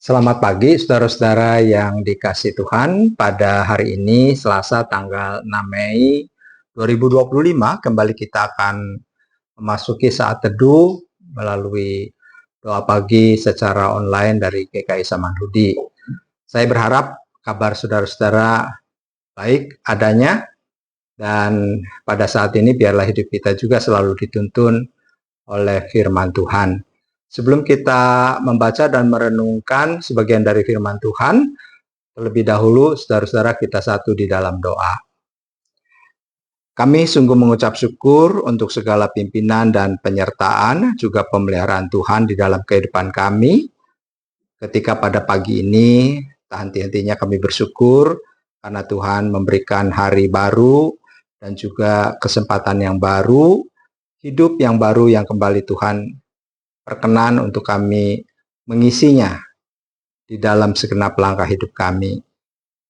Selamat pagi, saudara-saudara yang dikasihi Tuhan. Pada hari ini, Selasa tanggal 6 Mei 2025, kembali kita akan memasuki saat teduh melalui doa pagi secara online dari GKI Samanhudi. Saya berharap kabar saudara-saudara baik adanya, dan pada saat ini biarlah hidup kita juga selalu dituntun oleh firman Tuhan. Sebelum kita membaca dan merenungkan sebagian dari firman Tuhan, terlebih dahulu saudara-saudara kita satu di dalam doa. Kami sungguh mengucap syukur untuk segala pimpinan dan penyertaan, juga pemeliharaan Tuhan di dalam kehidupan kami. Ketika pada pagi ini, tak henti-hentinya kami bersyukur karena Tuhan memberikan hari baru dan juga kesempatan yang baru, hidup yang baru yang kembali Tuhan perkenan untuk kami mengisinya di dalam segenap langkah hidup kami.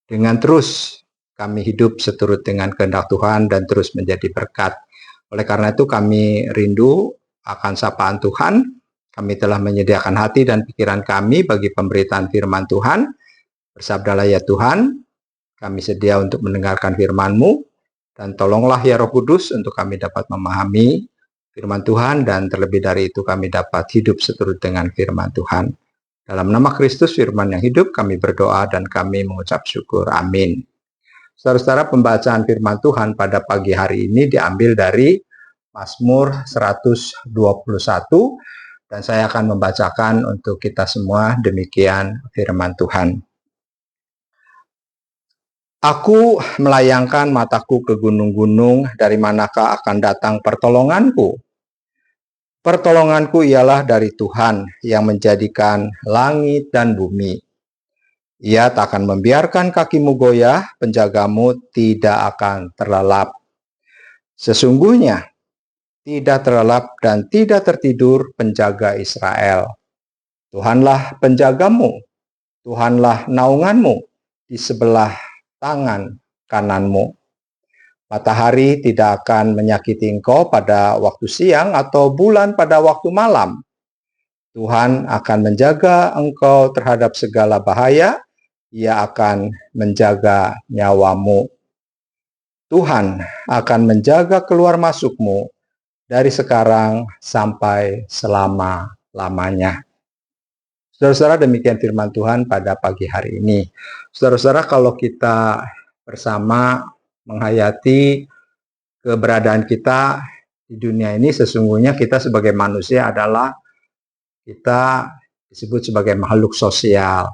Dengan terus kami hidup seturut dengan kehendak Tuhan dan terus menjadi berkat. Oleh karena itu kami rindu akan sapaan Tuhan. Kami telah menyediakan hati dan pikiran kami bagi pemberitaan firman Tuhan. Bersabdalah ya Tuhan, kami sedia untuk mendengarkan firman-Mu, dan tolonglah ya Roh Kudus untuk kami dapat memahami firman Tuhan, dan terlebih dari itu kami dapat hidup seturut dengan firman Tuhan. Dalam nama Kristus firman yang hidup kami berdoa dan kami mengucap syukur. Amin. Saudara-saudara, pembacaan firman Tuhan pada pagi hari ini diambil dari Mazmur 121, dan saya akan membacakan untuk kita semua. Demikian firman Tuhan. Aku melayangkan mataku ke gunung-gunung, dari manakah akan datang pertolonganku? Pertolonganku ialah dari Tuhan yang menjadikan langit dan bumi. Ia tak akan membiarkan kakimu goyah, penjagamu tidak akan terlelap. Sesungguhnya tidak terlelap dan tidak tertidur penjaga Israel. Tuhanlah penjagamu, Tuhanlah naunganmu di sebelah tangan kananmu. Matahari tidak akan menyakiti engkau pada waktu siang atau bulan pada waktu malam. Tuhan akan menjaga engkau terhadap segala bahaya. Ia akan menjaga nyawamu. Tuhan akan menjaga keluar masukmu dari sekarang sampai selama-lamanya. Saudara-saudara, demikian firman Tuhan pada pagi hari ini. Saudara-saudara, kalau kita bersama menghayati keberadaan kita di dunia ini, sesungguhnya kita sebagai manusia adalah kita disebut sebagai makhluk sosial.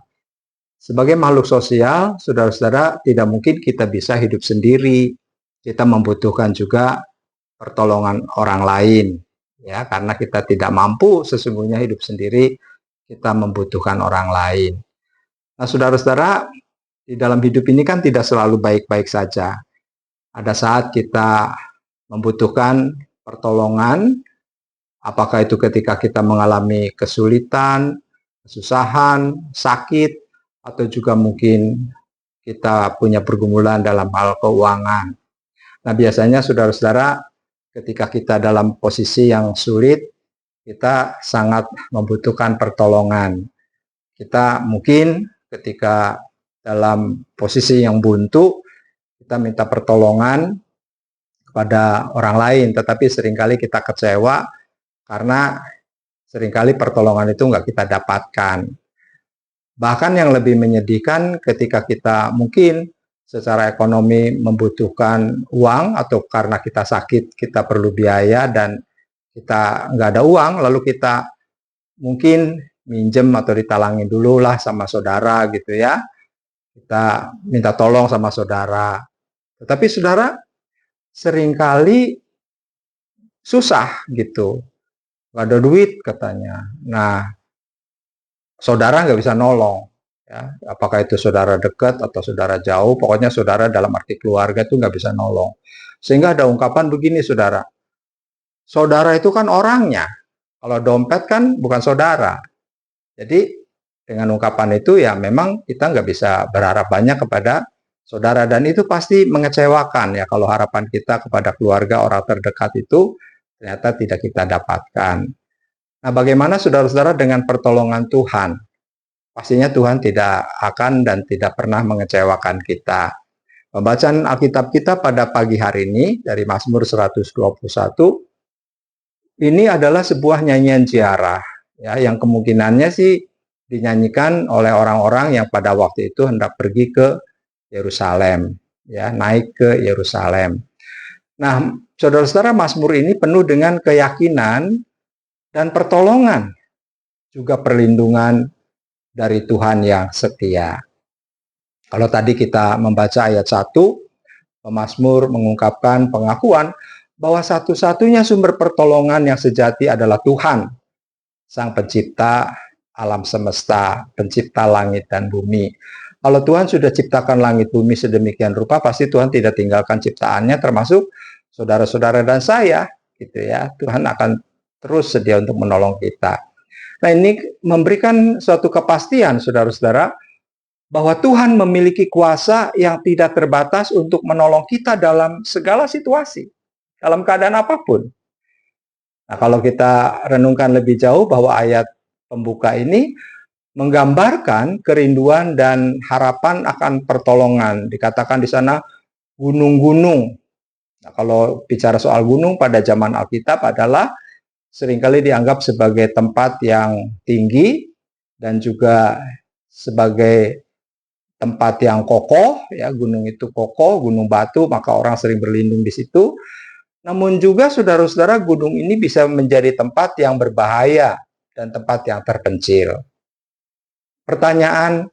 Sebagai makhluk sosial, saudara-saudara, tidak mungkin kita bisa hidup sendiri. Kita membutuhkan juga pertolongan orang lain, ya, karena kita tidak mampu sesungguhnya hidup sendiri, kita membutuhkan orang lain. Nah, saudara-saudara, di dalam hidup ini kan tidak selalu baik-baik saja. Ada saat kita membutuhkan pertolongan, apakah itu ketika kita mengalami kesulitan, kesusahan, sakit, atau juga mungkin kita punya pergumulan dalam hal keuangan. Nah, biasanya saudara-saudara, ketika kita dalam posisi yang sulit, kita sangat membutuhkan pertolongan. Kita mungkin ketika dalam posisi yang buntu, kita minta pertolongan kepada orang lain, tetapi seringkali kita kecewa karena seringkali pertolongan itu nggak kita dapatkan. Bahkan yang lebih menyedihkan ketika kita mungkin secara ekonomi membutuhkan uang, atau karena kita sakit kita perlu biaya dan kita nggak ada uang, lalu kita mungkin minjem atau ditalangin dulu lah sama saudara gitu ya. Kita minta tolong sama saudara. Tetapi saudara, seringkali susah gitu. Nggak ada duit katanya. Nah, saudara nggak bisa nolong. Ya. Apakah itu saudara dekat atau saudara jauh, pokoknya saudara dalam arti keluarga itu nggak bisa nolong. Sehingga ada ungkapan begini saudara. Saudara itu kan orangnya. Kalau dompet kan bukan saudara. Jadi dengan ungkapan itu ya memang kita nggak bisa berharap banyak kepada saudara, dan itu pasti mengecewakan ya kalau harapan kita kepada keluarga, orang terdekat itu ternyata tidak kita dapatkan. Nah, bagaimana saudara-saudara dengan pertolongan Tuhan? pastinya Tuhan tidak akan dan tidak pernah mengecewakan kita. Pembacaan Alkitab kita pada pagi hari ini dari Mazmur 121 ini adalah sebuah nyanyian ziarah ya, yang kemungkinannya sih dinyanyikan oleh orang-orang yang pada waktu itu hendak pergi ke Yerusalem, ya, naik ke Yerusalem. Nah, saudara-saudara, Mazmur ini penuh dengan keyakinan dan pertolongan, juga perlindungan dari Tuhan yang setia. Kalau tadi kita membaca ayat 1, pemazmur mengungkapkan pengakuan bahwa satu-satunya sumber pertolongan yang sejati adalah Tuhan, Sang Pencipta alam semesta, pencipta langit dan bumi. Kalau Tuhan sudah ciptakan langit bumi sedemikian rupa, pasti Tuhan tidak tinggalkan ciptaannya, termasuk saudara-saudara dan saya, gitu ya. Tuhan akan terus sedia untuk menolong kita. Nah, ini memberikan suatu kepastian, saudara-saudara, bahwa Tuhan memiliki kuasa yang tidak terbatas untuk menolong kita dalam segala situasi, dalam keadaan apapun. Nah, kalau kita renungkan lebih jauh bahwa ayat pembuka ini menggambarkan kerinduan dan harapan akan pertolongan. Dikatakan di sana gunung-gunung. Nah, kalau bicara soal gunung pada zaman Alkitab adalah seringkali dianggap sebagai tempat yang tinggi dan juga sebagai tempat yang kokoh, ya, gunung itu kokoh, gunung batu, maka orang sering berlindung di situ. Namun juga saudara-saudara, gunung ini bisa menjadi tempat yang berbahaya dan tempat yang terpencil. Pertanyaan,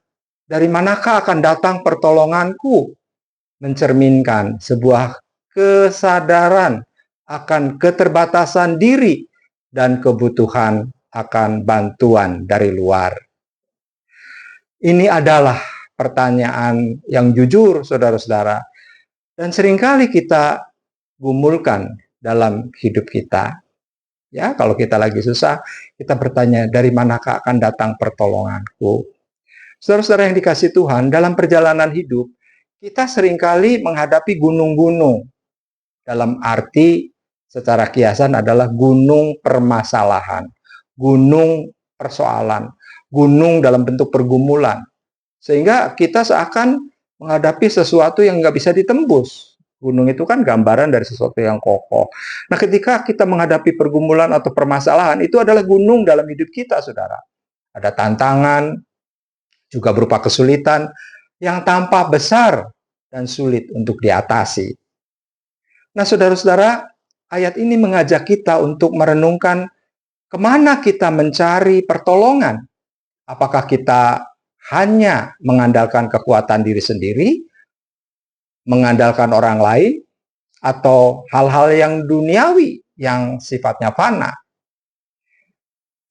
dari manakah akan datang pertolonganku? Mencerminkan sebuah kesadaran akan keterbatasan diri dan kebutuhan akan bantuan dari luar. Ini adalah pertanyaan yang jujur, saudara-saudara, dan seringkali kita gumulkan dalam hidup kita. Ya, kalau kita lagi susah, kita bertanya, dari manakah akan datang pertolonganku? Saudara-saudara yang dikasihi Tuhan, dalam perjalanan hidup, kita seringkali menghadapi gunung-gunung. Dalam arti secara kiasan adalah gunung permasalahan, gunung persoalan, gunung dalam bentuk pergumulan. Sehingga kita seakan menghadapi sesuatu yang nggak bisa ditembus. Gunung itu kan gambaran dari sesuatu yang kokoh. Nah, ketika kita menghadapi pergumulan atau permasalahan, itu adalah gunung dalam hidup kita, saudara. Ada tantangan, juga berupa kesulitan, yang tampak besar dan sulit untuk diatasi. Nah, saudara-saudara, ayat ini mengajak kita untuk merenungkan kemana kita mencari pertolongan. Apakah kita hanya mengandalkan kekuatan diri sendiri, mengandalkan orang lain, atau hal-hal yang duniawi yang sifatnya fana.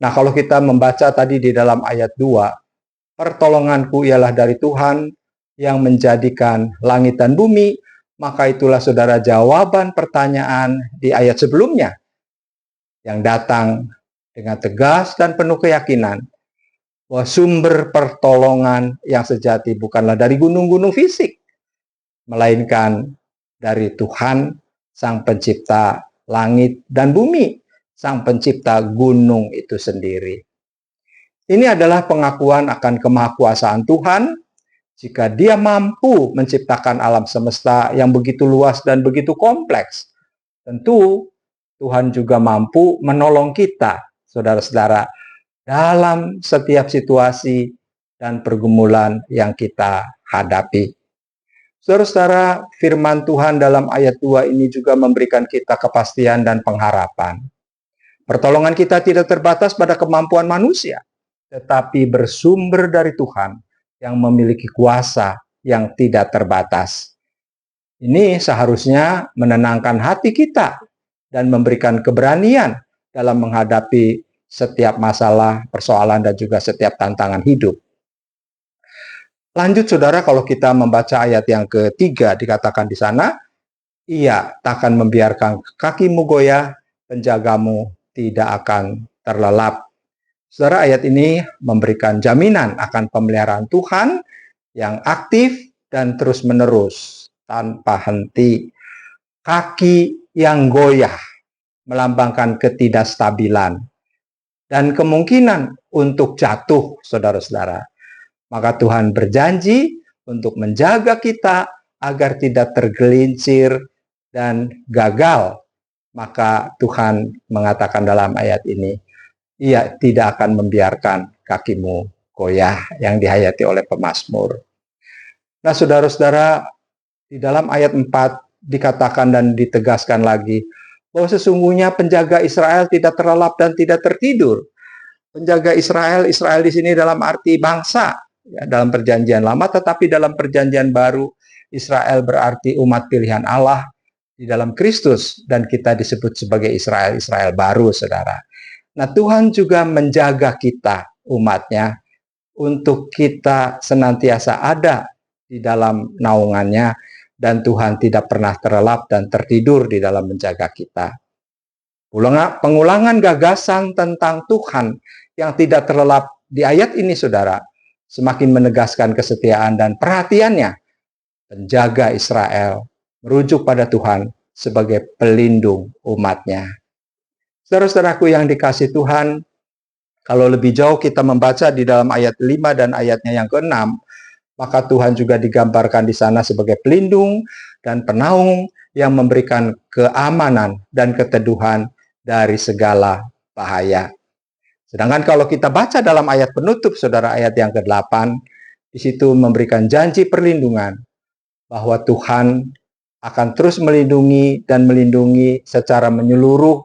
Nah, kalau kita membaca tadi di dalam ayat 2, pertolonganku ialah dari Tuhan yang menjadikan langit dan bumi, maka itulah saudara jawaban pertanyaan di ayat sebelumnya yang datang dengan tegas dan penuh keyakinan bahwa sumber pertolongan yang sejati bukanlah dari gunung-gunung fisik, melainkan dari Tuhan, Sang Pencipta langit dan bumi, Sang Pencipta gunung itu sendiri. Ini adalah pengakuan akan kemahakuasaan Tuhan jika Dia mampu menciptakan alam semesta yang begitu luas dan begitu kompleks. Tentu Tuhan juga mampu menolong kita, saudara-saudara, dalam setiap situasi dan pergumulan yang kita hadapi. Saudara-saudara, firman Tuhan dalam ayat 2 ini juga memberikan kita kepastian dan pengharapan. Pertolongan kita tidak terbatas pada kemampuan manusia, tetapi bersumber dari Tuhan yang memiliki kuasa yang tidak terbatas. Ini seharusnya menenangkan hati kita dan memberikan keberanian dalam menghadapi setiap masalah, persoalan, dan juga setiap tantangan hidup. Lanjut, saudara, kalau kita membaca ayat yang ketiga, dikatakan di sana, Ia takkan membiarkan kakimu goyah, penjagamu tidak akan terlelap. Saudara, ayat ini memberikan jaminan akan pemeliharaan Tuhan yang aktif dan terus-menerus tanpa henti. Kaki yang goyah melambangkan ketidakstabilan dan kemungkinan untuk jatuh, saudara-saudara. Maka Tuhan berjanji untuk menjaga kita agar tidak tergelincir dan gagal. Maka Tuhan mengatakan dalam ayat ini, Ia tidak akan membiarkan kakimu goyah, yang dihayati oleh pemazmur. Nah, saudara-saudara, di dalam ayat 4 dikatakan dan ditegaskan lagi bahwa sesungguhnya penjaga Israel tidak terlelap dan tidak tertidur. Penjaga Israel di sini dalam arti bangsa, ya, dalam perjanjian lama, tetapi dalam perjanjian baru Israel berarti umat pilihan Allah di dalam Kristus, dan kita disebut sebagai Israel baru, saudara. Nah, Tuhan juga menjaga kita, umatnya, untuk kita senantiasa ada di dalam naungannya, dan Tuhan tidak pernah terlelap dan tertidur di dalam menjaga kita. Pengulangan gagasan tentang Tuhan yang tidak terlelap di ayat ini, saudara, semakin menegaskan kesetiaan dan perhatiannya. Penjaga Israel merujuk pada Tuhan sebagai pelindung umatnya. Saudara-saudaraku yang dikasihi Tuhan, kalau lebih jauh kita membaca di dalam ayat 5 dan ayatnya yang ke-6, maka Tuhan juga digambarkan di sana sebagai pelindung dan penaung yang memberikan keamanan dan keteduhan dari segala bahaya. Sedangkan kalau kita baca dalam ayat penutup, saudara, ayat yang ke-8, di situ memberikan janji perlindungan bahwa Tuhan akan terus melindungi dan melindungi secara menyeluruh.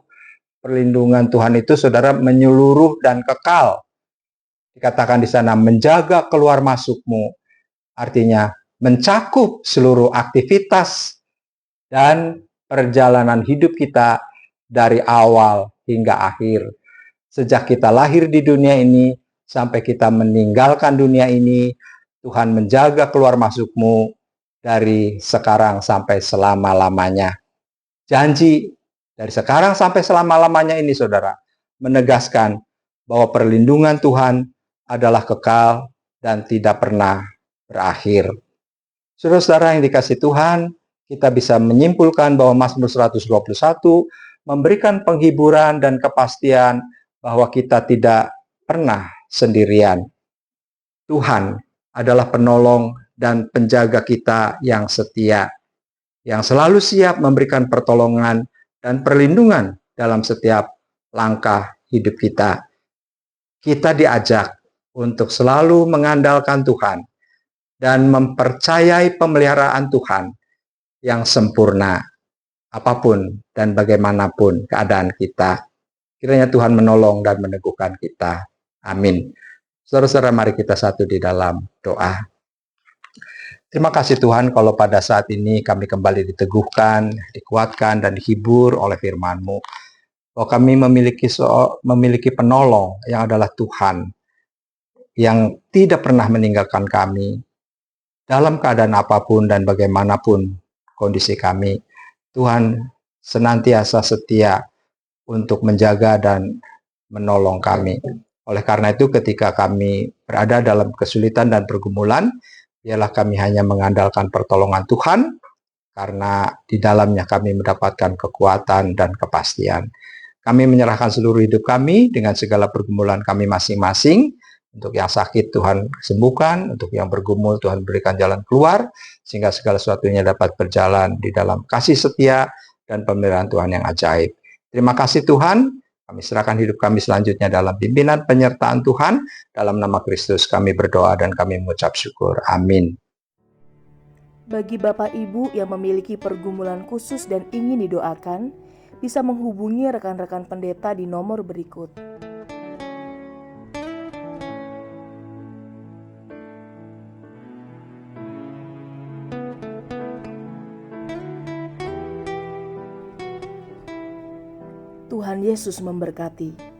Perlindungan Tuhan itu, saudara, menyeluruh dan kekal. Dikatakan di sana, menjaga keluar masukmu, artinya mencakup seluruh aktivitas dan perjalanan hidup kita dari awal hingga akhir. Sejak kita lahir di dunia ini sampai kita meninggalkan dunia ini, Tuhan menjaga keluar masukmu dari sekarang sampai selama-lamanya. Janji dari sekarang sampai selama-lamanya ini, saudara, menegaskan bahwa perlindungan Tuhan adalah kekal dan tidak pernah berakhir. Saudara-saudara yang dikasihi Tuhan, kita bisa menyimpulkan bahwa Mazmur 121 memberikan penghiburan dan kepastian bahwa kita tidak pernah sendirian. Tuhan adalah penolong dan penjaga kita yang setia, yang selalu siap memberikan pertolongan dan perlindungan dalam setiap langkah hidup kita. Kita diajak untuk selalu mengandalkan Tuhan dan mempercayai pemeliharaan Tuhan yang sempurna, apapun dan bagaimanapun keadaan kita. Kiranya Tuhan menolong dan meneguhkan kita. Amin. Saudara-saudara, mari kita satu di dalam doa. Terima kasih Tuhan kalau pada saat ini kami kembali diteguhkan, dikuatkan, dan dihibur oleh firman-Mu. Bahwa kami memiliki penolong yang adalah Tuhan, yang tidak pernah meninggalkan kami dalam keadaan apapun dan bagaimanapun kondisi kami. Tuhan senantiasa setia untuk menjaga dan menolong kami. Oleh karena itu, ketika kami berada dalam kesulitan dan pergumulan, biarlah kami hanya mengandalkan pertolongan Tuhan, karena di dalamnya kami mendapatkan kekuatan dan kepastian. Kami menyerahkan seluruh hidup kami dengan segala pergumulan kami masing-masing. Untuk yang sakit Tuhan sembuhkan, untuk yang bergumul Tuhan berikan jalan keluar, sehingga segala sesuatunya dapat berjalan di dalam kasih setia dan pemeliharaan Tuhan yang ajaib. Terima kasih Tuhan, kami serahkan hidup kami selanjutnya dalam pimpinan penyertaan Tuhan. Dalam nama Kristus kami berdoa dan kami mengucap syukur. Amin. Bagi Bapak Ibu yang memiliki pergumulan khusus dan ingin didoakan, bisa menghubungi rekan-rekan pendeta di nomor berikut. Tuhan Yesus memberkati.